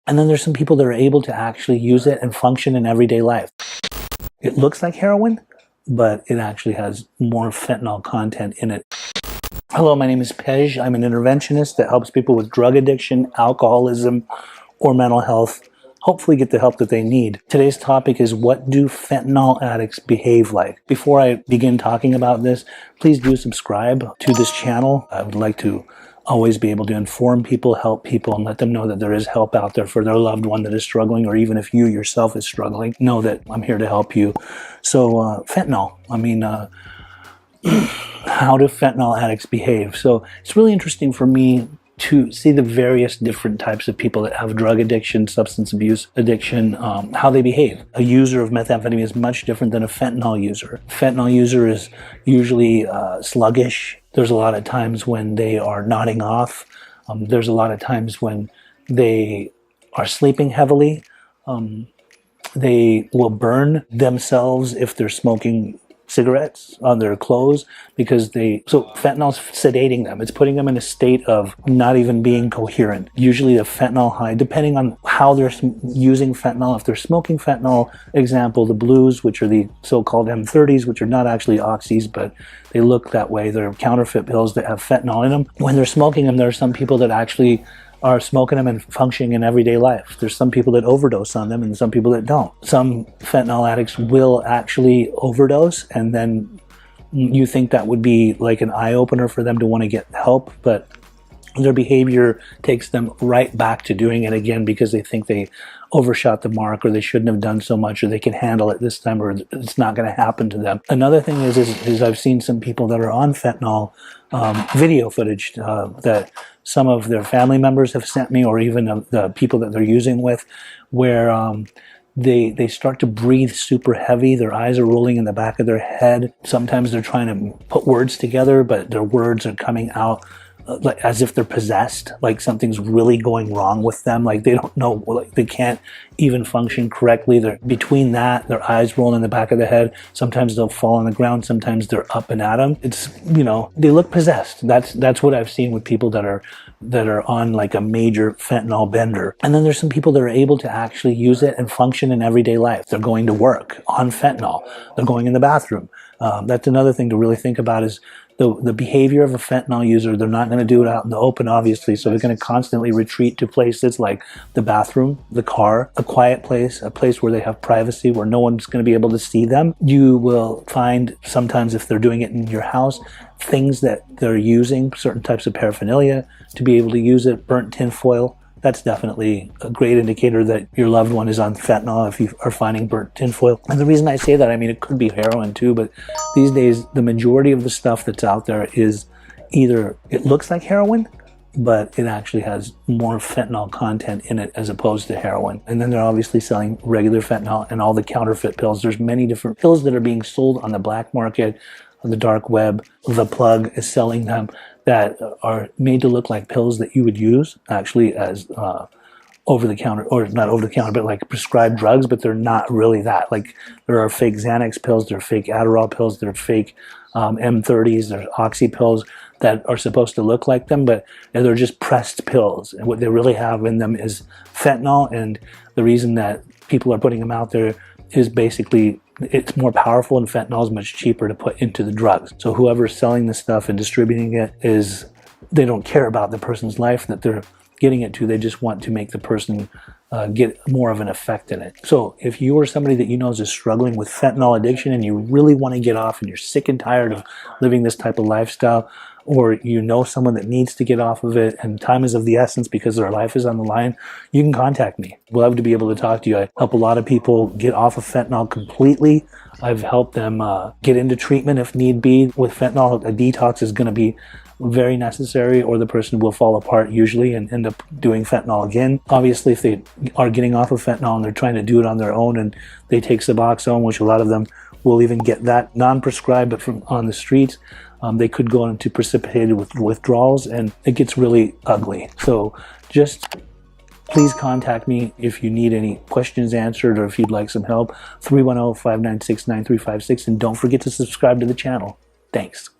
And then there's some people that are able to actually use it and function in everyday life. It looks like heroin, but it actually has more fentanyl content in it. Hello, my name is PEJ. I'm an interventionist that helps people with drug addiction, alcoholism, or mental health hopefully get the help that they need. Today's topic is, what do fentanyl addicts behave like? Before I begin talking about this, please do subscribe to this channel. I would like to always be able to inform people, help people, and let them know that there is help out there for their loved one that is struggling, or even if you yourself is struggling, know that I'm here to help you. So fentanyl, how do fentanyl addicts behave? So it's really interesting for me to see the various different types of people that have drug addiction, substance abuse addiction, how they behave. A user of methamphetamine is much different than a fentanyl user. Fentanyl user is usually sluggish. There's a lot of times when they are nodding off. There's a lot of times when they are sleeping heavily. They will burn themselves if they're smoking cigarettes on their clothes, because so fentanyl's sedating them. It's putting them in a state of not even being coherent. Usually the fentanyl high, depending on how they're using fentanyl, if they're smoking fentanyl, example, the blues, which are the so-called M30s, which are not actually oxys, but they look that way. They're counterfeit pills that have fentanyl in them. When they're smoking them, there are some people that actually are smoking them and functioning in everyday life. There's some people that overdose on them and some people that don't. Some fentanyl addicts will actually overdose, and then you think that would be like an eye-opener for them to want to get help, but their behavior takes them right back to doing it again because they think they overshot the mark, or they shouldn't have done so much, or they can handle it this time, or it's not going to happen to them. Another thing is I've seen some people that are on fentanyl video footage that some of their family members have sent me, or even the people that they're using with, where they start to breathe super heavy. Their eyes are rolling in the back of their head. Sometimes they're trying to put words together, but their words are coming out like as if they're possessed, like something's really going wrong with them, like they don't know, like they can't even function correctly. They're between that, their eyes rolling in the back of the head. Sometimes they'll fall on the ground, sometimes they're up and at them. It's, they look possessed. That's what I've seen with people that are on like a major fentanyl bender. And then there's some people that are able to actually use it and function in everyday life. They're going to work on fentanyl. They're going in the bathroom. That's another thing to really think about, is the behavior of a fentanyl user. They're not going to do it out in the open, obviously, so they're going to constantly retreat to places like the bathroom, the car, a quiet place, a place where they have privacy, where no one's going to be able to see them. You will find sometimes, if they're doing it in your house, things that they're using, certain types of paraphernalia to be able to use it, burnt tinfoil. That's definitely a great indicator that your loved one is on fentanyl, if you are finding burnt tinfoil. And the reason I say that, it could be heroin too, but these days, the majority of the stuff that's out there is either it looks like heroin, but it actually has more fentanyl content in it as opposed to heroin. And then they're obviously selling regular fentanyl and all the counterfeit pills. There's many different pills that are being sold on the black market, on the dark web. The Plug is selling them, that are made to look like pills that you would use actually as over-the-counter, or not over-the-counter, but like prescribed drugs, but they're not really that. Like, there are fake Xanax pills, there are fake Adderall pills, there are fake M30s, there's oxy pills that are supposed to look like them, but they're just pressed pills. And what they really have in them is fentanyl, and the reason that people are putting them out there is basically it's more powerful, and fentanyl is much cheaper to put into the drugs. So whoever's selling this stuff and distributing it they don't care about the person's life that they're getting it to. They just want to make the person get more of an effect in it. So if you are somebody that you know is struggling with fentanyl addiction, and you really want to get off, and you're sick and tired of living this type of lifestyle, or you know someone that needs to get off of it and time is of the essence because their life is on the line, you can contact me. I'd love to be able to talk to you. I help a lot of people get off of fentanyl completely. I've helped them get into treatment if need be. With fentanyl, a detox is going to be very necessary, or the person will fall apart usually and end up doing fentanyl again. Obviously, if they are getting off of fentanyl and they're trying to do it on their own, and they take Suboxone, which a lot of them will even get that non-prescribed, but from on the streets, they could go into precipitated withdrawals, and it gets really ugly. So just please contact me if you need any questions answered, or if you'd like some help. 310-596-9356, and don't forget to subscribe to the channel. Thanks.